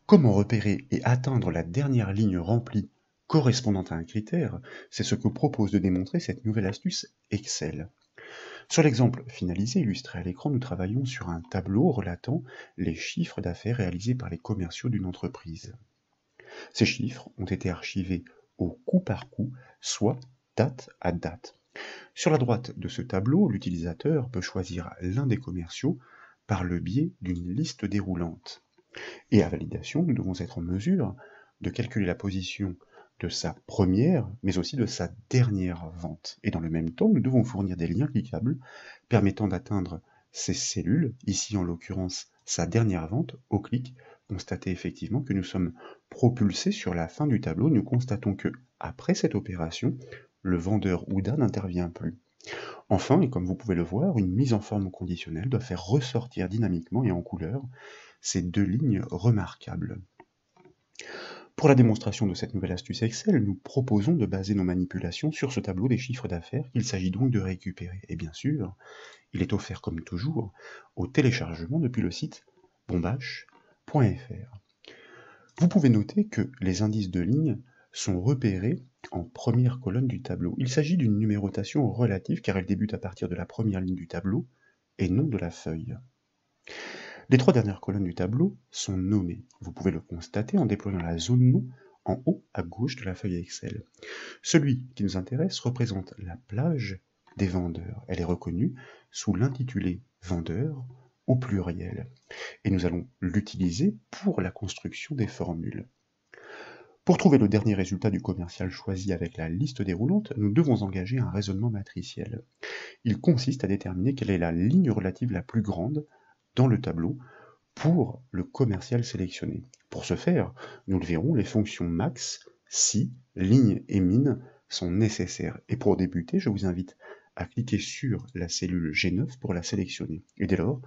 Comment repérer et atteindre la dernière ligne remplie correspondant à un critère? C'est ce que propose de démontrer cette nouvelle astuce Excel. Sur l'exemple finalisé illustré à l'écran, nous travaillons sur un tableau relatant les chiffres d'affaires réalisés par les commerciaux d'une entreprise. Ces chiffres ont été archivés au coup par coup, soit date à date. Sur la droite de ce tableau, l'utilisateur peut choisir l'un des commerciaux par le biais d'une liste déroulante. Et à validation, nous devons être en mesure de calculer la position de sa première, mais aussi de sa dernière vente. Et dans le même temps, nous devons fournir des liens cliquables permettant d'atteindre ces cellules, ici en l'occurrence sa dernière vente, au clic. Constatez effectivement que nous sommes propulsés sur la fin du tableau. Nous constatons que, après cette opération, le vendeur OUDA n'intervient plus. Enfin, et comme vous pouvez le voir, une mise en forme conditionnelle doit faire ressortir dynamiquement et en couleur ces deux lignes remarquables. Pour la démonstration de cette nouvelle astuce Excel, nous proposons de baser nos manipulations sur ce tableau des chiffres d'affaires qu'il s'agit donc de récupérer. Et bien sûr, il est offert comme toujours au téléchargement depuis le site bombache.fr. Vous pouvez noter que les indices de ligne sont repérés en première colonne du tableau. Il s'agit d'une numérotation relative car elle débute à partir de la première ligne du tableau et non de la feuille. Les trois dernières colonnes du tableau sont nommées. Vous pouvez le constater en déployant la zone nom en haut à gauche de la feuille Excel. Celui qui nous intéresse représente la plage des vendeurs. Elle est reconnue sous l'intitulé vendeur au pluriel. Et nous allons l'utiliser pour la construction des formules. Pour trouver le dernier résultat du commercial choisi avec la liste déroulante, nous devons engager un raisonnement matriciel. Il consiste à déterminer quelle est la ligne relative la plus grande dans le tableau pour le commercial sélectionné. Pour ce faire, nous le verrons, les fonctions max, si, ligne et min sont nécessaires. Et pour débuter, je vous invite à cliquer sur la cellule G9 pour la sélectionner. Et dès lors,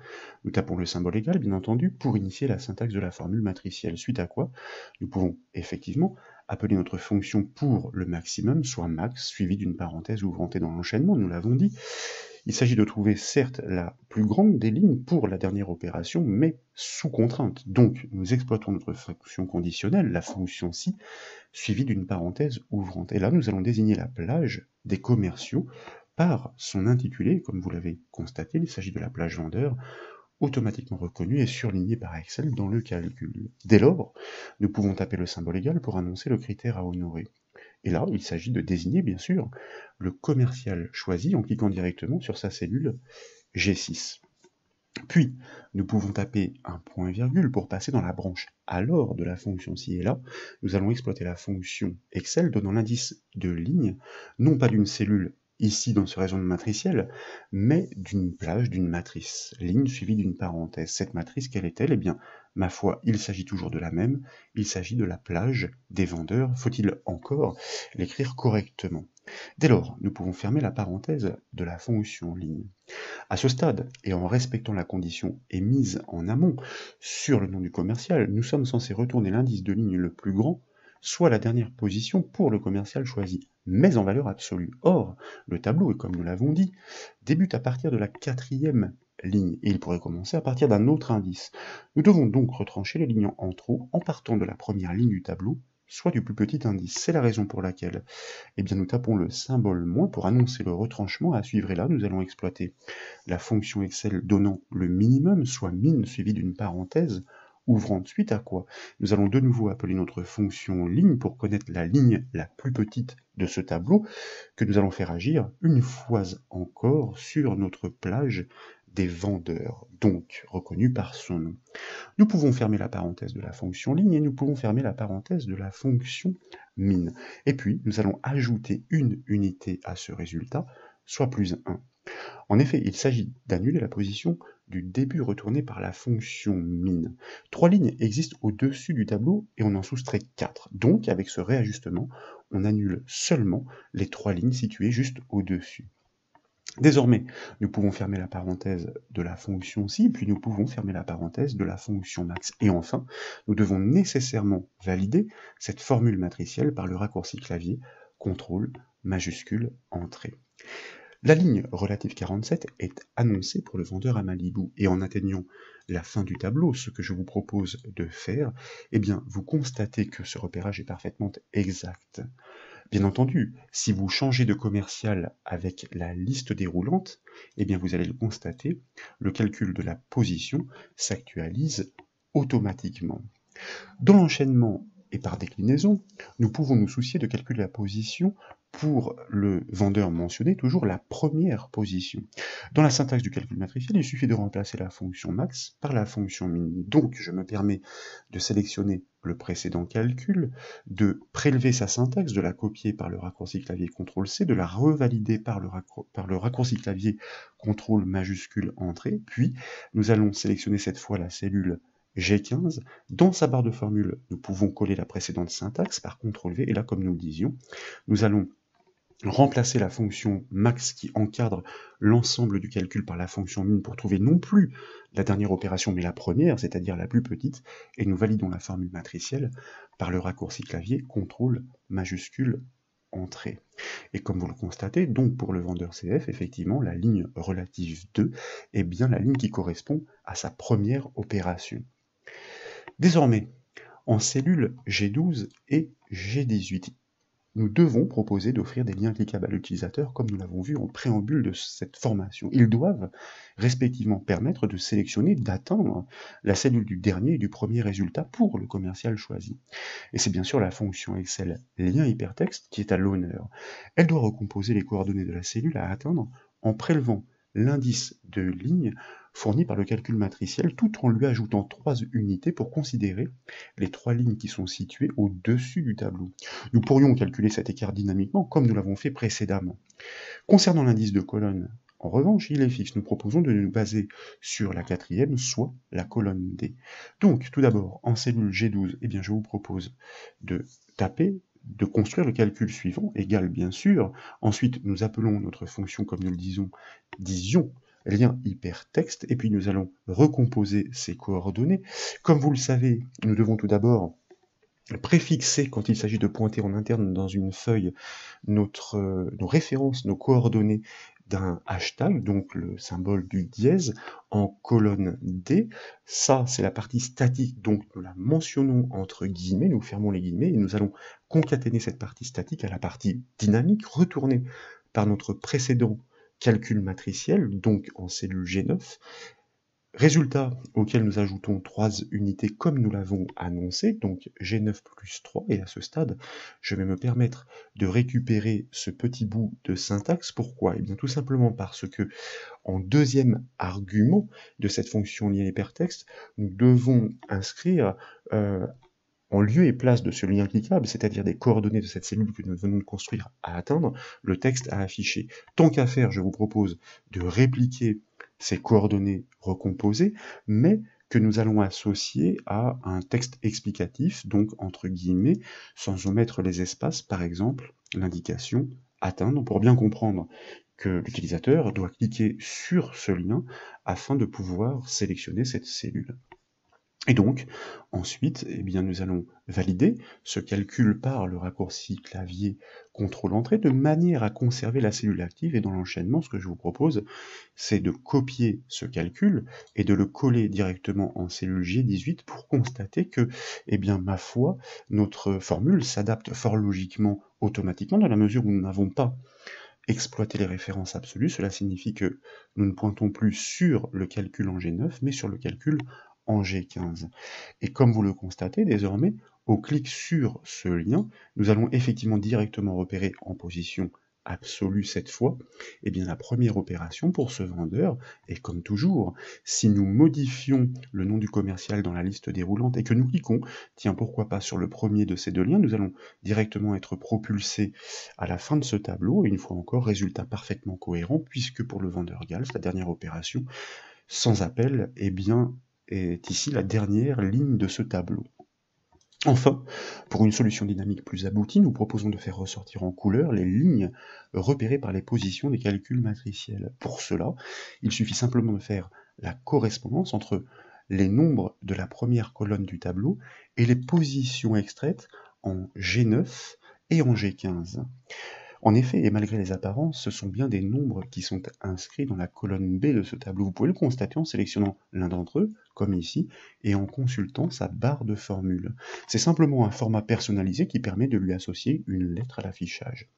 nous tapons le symbole égal, bien entendu, pour initier la syntaxe de la formule matricielle, suite à quoi nous pouvons effectivement appeler notre fonction pour le maximum, soit max, suivi d'une parenthèse ouvrante. Et dans l'enchaînement, nous l'avons dit, il s'agit de trouver certes la plus grande des lignes pour la dernière opération, mais sous contrainte. Donc, nous exploitons notre fonction conditionnelle, la fonction si, suivie d'une parenthèse ouvrante. Et là, nous allons désigner la plage des commerciaux par son intitulé. Comme vous l'avez constaté, il s'agit de la plage vendeur, automatiquement reconnue et surlignée par Excel dans le calcul. Dès lors, nous pouvons taper le symbole égal pour annoncer le critère à honorer. Et là, il s'agit de désigner, bien sûr, le commercial choisi en cliquant directement sur sa cellule G6. Puis, nous pouvons taper un point-virgule pour passer dans la branche alors de la fonction ci et là. Nous allons exploiter la fonction Excel donnant l'indice de ligne, non pas d'une cellule ici dans ce raisonnement matriciel, mais d'une plage, d'une matrice, ligne suivie d'une parenthèse. Cette matrice, quelle est-elle? Eh bien, ma foi, il s'agit toujours de la même, il s'agit de la plage des vendeurs. Faut-il encore l'écrire correctement? Dès lors, nous pouvons fermer la parenthèse de la fonction ligne. À ce stade, et en respectant la condition émise en amont sur le nom du commercial, nous sommes censés retourner l'indice de ligne le plus grand, soit la dernière position pour le commercial choisi, mais en valeur absolue. Or, le tableau, et comme nous l'avons dit, débute à partir de la quatrième ligne, et il pourrait commencer à partir d'un autre indice. Nous devons donc retrancher les lignes en trop en partant de la première ligne du tableau, soit du plus petit indice. C'est la raison pour laquelle nous tapons le symbole moins pour annoncer le retranchement à suivre. Et là, nous allons exploiter la fonction Excel donnant le minimum, soit min suivi d'une parenthèse ouvrante, suite à quoi nous allons de nouveau appeler notre fonction ligne pour connaître la ligne la plus petite de ce tableau, que nous allons faire agir une fois encore sur notre plage des vendeurs, donc reconnue par son nom. Nous pouvons fermer la parenthèse de la fonction ligne et nous pouvons fermer la parenthèse de la fonction min. Et puis, nous allons ajouter une unité à ce résultat, soit plus 1. En effet, il s'agit d'annuler la position du début retournée par la fonction min. 3 lignes existent au-dessus du tableau et on en soustrait 4. Donc, avec ce réajustement, on annule seulement les 3 lignes situées juste au-dessus. Désormais, nous pouvons fermer la parenthèse de la fonction si, puis nous pouvons fermer la parenthèse de la fonction max. Et enfin, nous devons nécessairement valider cette formule matricielle par le raccourci clavier CTRL majuscule entrée. La ligne relative 47 est annoncée pour le vendeur à Malibu, et en atteignant la fin du tableau, ce que je vous propose de faire, eh bien, vous constatez que ce repérage est parfaitement exact. Bien entendu, si vous changez de commercial avec la liste déroulante, eh bien, vous allez le constater, le calcul de la position s'actualise automatiquement. Dans l'enchaînement et par déclinaison, nous pouvons nous soucier de calculer la position pour le vendeur mentionné, toujours la première position. Dans la syntaxe du calcul matriciel, il suffit de remplacer la fonction max par la fonction min. Donc, je me permets de sélectionner le précédent calcul, de prélever sa syntaxe, de la copier par le raccourci clavier CTRL-C, de la revalider par le raccourci clavier CTRL majuscule entrée, puis nous allons sélectionner cette fois la cellule G15. Dans sa barre de formule, nous pouvons coller la précédente syntaxe par CTRL-V, et là, comme nous le disions, nous allons remplacer la fonction max qui encadre l'ensemble du calcul par la fonction min pour trouver non plus la dernière opération, mais la première, c'est-à-dire la plus petite, et nous validons la formule matricielle par le raccourci clavier CTRL majuscule entrée. Et comme vous le constatez, donc pour le vendeur CF, effectivement, la ligne relative 2 est bien la ligne qui correspond à sa première opération. Désormais, en cellules G12 et G18, nous devons proposer d'offrir des liens cliquables à l'utilisateur, comme nous l'avons vu en préambule de cette formation. Ils doivent respectivement permettre de sélectionner, d'atteindre la cellule du dernier et du premier résultat pour le commercial choisi. Et c'est bien sûr la fonction Excel lien hypertexte qui est à l'honneur. Elle doit recomposer les coordonnées de la cellule à atteindre en prélevant l'indice de ligne fourni par le calcul matriciel, tout en lui ajoutant 3 unités pour considérer les 3 lignes qui sont situées au-dessus du tableau. Nous pourrions calculer cet écart dynamiquement, comme nous l'avons fait précédemment. Concernant l'indice de colonne, en revanche, il est fixe. Nous proposons de nous baser sur la quatrième, soit la colonne D. Donc, tout d'abord, en cellule G12, eh bien, je vous propose de taper, de construire le calcul suivant, égal bien sûr. Ensuite, nous appelons notre fonction, comme nous le disions, lien hypertexte, et puis nous allons recomposer ces coordonnées. Comme vous le savez, nous devons tout d'abord préfixer, quand il s'agit de pointer en interne dans une feuille, nos références, nos coordonnées d'un hashtag, donc le symbole du dièse, en colonne D. Ça, c'est la partie statique, donc nous la mentionnons entre guillemets, nous fermons les guillemets, et nous allons concaténer cette partie statique à la partie dynamique, retournée par notre précédent calcul matriciel, donc en cellule G9, résultat auquel nous ajoutons 3 unités comme nous l'avons annoncé, donc G9 plus 3, et à ce stade, je vais me permettre de récupérer ce petit bout de syntaxe. Pourquoi? Eh bien tout simplement parce que, en deuxième argument de cette fonction lien hypertexte, nous devons inscrire en lieu et place de ce lien cliquable, c'est-à-dire des coordonnées de cette cellule que nous venons de construire à atteindre, le texte à afficher. Tant qu'à faire, je vous propose de répliquer ces coordonnées recomposées, mais que nous allons associer à un texte explicatif, donc entre guillemets, sans omettre les espaces, par exemple, l'indication atteindre, pour bien comprendre que l'utilisateur doit cliquer sur ce lien afin de pouvoir sélectionner cette cellule. Et donc, ensuite, eh bien, nous allons valider ce calcul par le raccourci clavier CTRL-Entrée de manière à conserver la cellule active. Et dans l'enchaînement, ce que je vous propose, c'est de copier ce calcul et de le coller directement en cellule G18 pour constater que, eh bien, ma foi, notre formule s'adapte fort logiquement, automatiquement, dans la mesure où nous n'avons pas exploité les références absolues. Cela signifie que nous ne pointons plus sur le calcul en G9, mais sur le calcul en G15. Et comme vous le constatez désormais, au clic sur ce lien, nous allons effectivement directement repérer en position absolue cette fois, eh bien la première opération pour ce vendeur. Et comme toujours, si nous modifions le nom du commercial dans la liste déroulante et que nous cliquons, tiens pourquoi pas sur le premier de ces deux liens, nous allons directement être propulsés à la fin de ce tableau, et une fois encore, résultat parfaitement cohérent, puisque pour le vendeur GALS, la dernière opération, sans appel, eh bien, est ici la dernière ligne de ce tableau. Enfin, pour une solution dynamique plus aboutie, nous proposons de faire ressortir en couleur les lignes repérées par les positions des calculs matriciels. Pour cela, il suffit simplement de faire la correspondance entre les nombres de la première colonne du tableau et les positions extraites en G9 et en G15. En effet, et malgré les apparences, ce sont bien des nombres qui sont inscrits dans la colonne B de ce tableau. Vous pouvez le constater en sélectionnant l'un d'entre eux, comme ici, et en consultant sa barre de formule. C'est simplement un format personnalisé qui permet de lui associer une lettre à l'affichage.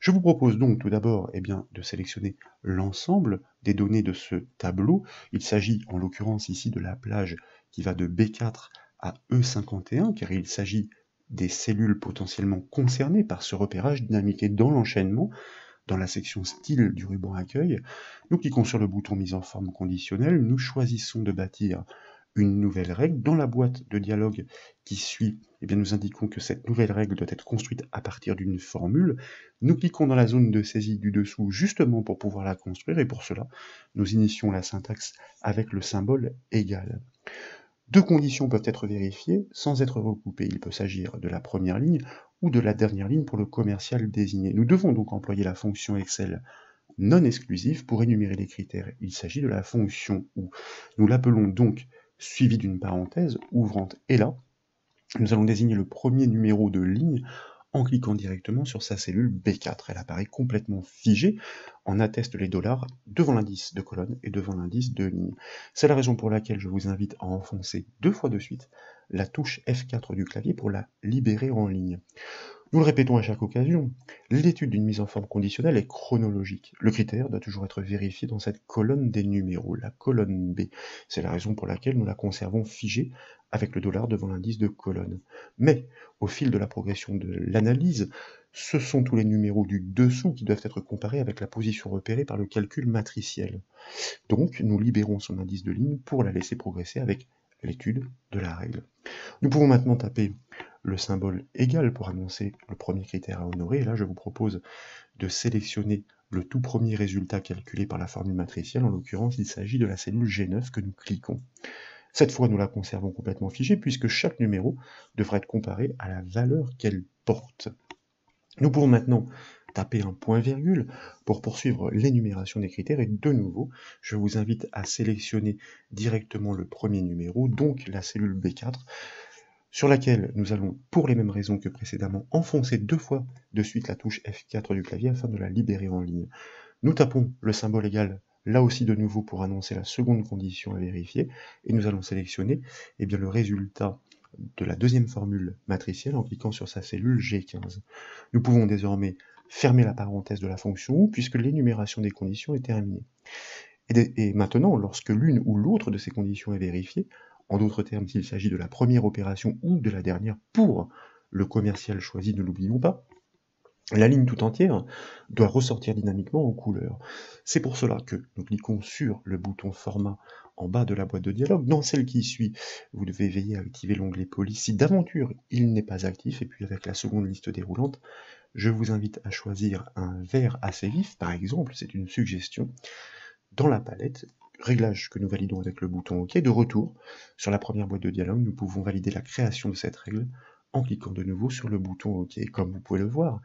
Je vous propose donc tout d'abord de sélectionner l'ensemble des données de ce tableau. Il s'agit en l'occurrence ici de la plage qui va de B4 à E51, car il s'agit des cellules potentiellement concernées par ce repérage dynamique. Et dans l'enchaînement, dans la section style du ruban accueil, nous cliquons sur le bouton mise en forme conditionnelle, nous choisissons de bâtir une nouvelle règle. Dans la boîte de dialogue qui suit, nous indiquons que cette nouvelle règle doit être construite à partir d'une formule. Nous cliquons dans la zone de saisie du dessous justement pour pouvoir la construire, et pour cela, nous initions la syntaxe avec le symbole égal. Deux conditions peuvent être vérifiées sans être recoupées. Il peut s'agir de la première ligne ou de la dernière ligne pour le commercial désigné. Nous devons donc employer la fonction Excel non exclusive pour énumérer les critères. Il s'agit de la fonction OU. Nous l'appelons donc suivi d'une parenthèse ouvrante. Et là, nous allons désigner le premier numéro de ligne en cliquant directement sur sa cellule B4. Elle apparaît complètement figée, en attestent les dollars devant l'indice de colonne et devant l'indice de ligne. C'est la raison pour laquelle je vous invite à enfoncer 2 fois de suite la touche F4 du clavier pour la libérer en ligne. Nous le répétons à chaque occasion, l'étude d'une mise en forme conditionnelle est chronologique. Le critère doit toujours être vérifié dans cette colonne des numéros, la colonne B. C'est la raison pour laquelle nous la conservons figée avec le dollar devant l'indice de colonne. Mais, au fil de la progression de l'analyse, ce sont tous les numéros du dessous qui doivent être comparés avec la position repérée par le calcul matriciel. Donc, nous libérons son indice de ligne pour la laisser progresser avec l'étude de la règle. Nous pouvons maintenant taper le symbole égal pour annoncer le premier critère à honorer. Et là, je vous propose de sélectionner le tout premier résultat calculé par la formule matricielle. En l'occurrence, il s'agit de la cellule G9 que nous cliquons. Cette fois, nous la conservons complètement figée puisque chaque numéro devra être comparé à la valeur qu'elle porte. Nous pouvons maintenant taper un point-virgule pour poursuivre l'énumération des critères, et de nouveau, je vous invite à sélectionner directement le premier numéro, donc la cellule B4, sur laquelle nous allons, pour les mêmes raisons que précédemment, enfoncer 2 fois de suite la touche F4 du clavier afin de la libérer en ligne. Nous tapons le symbole égal, là aussi de nouveau pour annoncer la seconde condition à vérifier, et nous allons sélectionner le résultat de la deuxième formule matricielle en cliquant sur sa cellule G15. Nous pouvons désormais fermer la parenthèse de la fonction OU puisque l'énumération des conditions est terminée. Et maintenant, lorsque l'une ou l'autre de ces conditions est vérifiée, en d'autres termes, s'il s'agit de la première opération ou de la dernière pour le commercial choisi, ne l'oublions pas, la ligne tout entière doit ressortir dynamiquement en couleur. C'est pour cela que nous cliquons sur le bouton Format en bas de la boîte de dialogue. Dans celle qui suit, vous devez veiller à activer l'onglet Police si d'aventure il n'est pas actif. Et puis avec la seconde liste déroulante, je vous invite à choisir un vert assez vif, par exemple, c'est une suggestion. Dans la palette, réglage que nous validons avec le bouton OK. De retour, sur la première boîte de dialogue, nous pouvons valider la création de cette règle en cliquant de nouveau sur le bouton OK. Et comme vous pouvez le voir,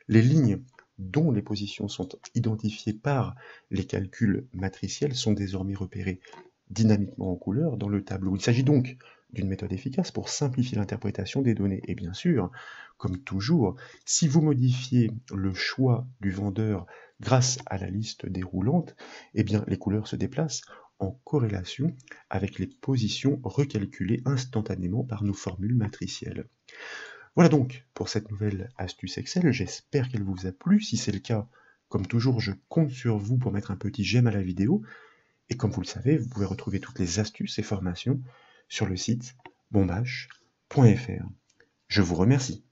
les lignes dont les positions sont identifiées par les calculs matriciels sont désormais repérées dynamiquement en couleur dans le tableau. Il s'agit donc d'une méthode efficace pour simplifier l'interprétation des données. Et bien sûr, comme toujours, si vous modifiez le choix du vendeur grâce à la liste déroulante, les couleurs se déplacent en corrélation avec les positions recalculées instantanément par nos formules matricielles. Voilà donc pour cette nouvelle astuce Excel, j'espère qu'elle vous a plu. Si c'est le cas, comme toujours, je compte sur vous pour mettre un petit j'aime à la vidéo. Et comme vous le savez, vous pouvez retrouver toutes les astuces et formations sur le site bombache.fr. Je vous remercie.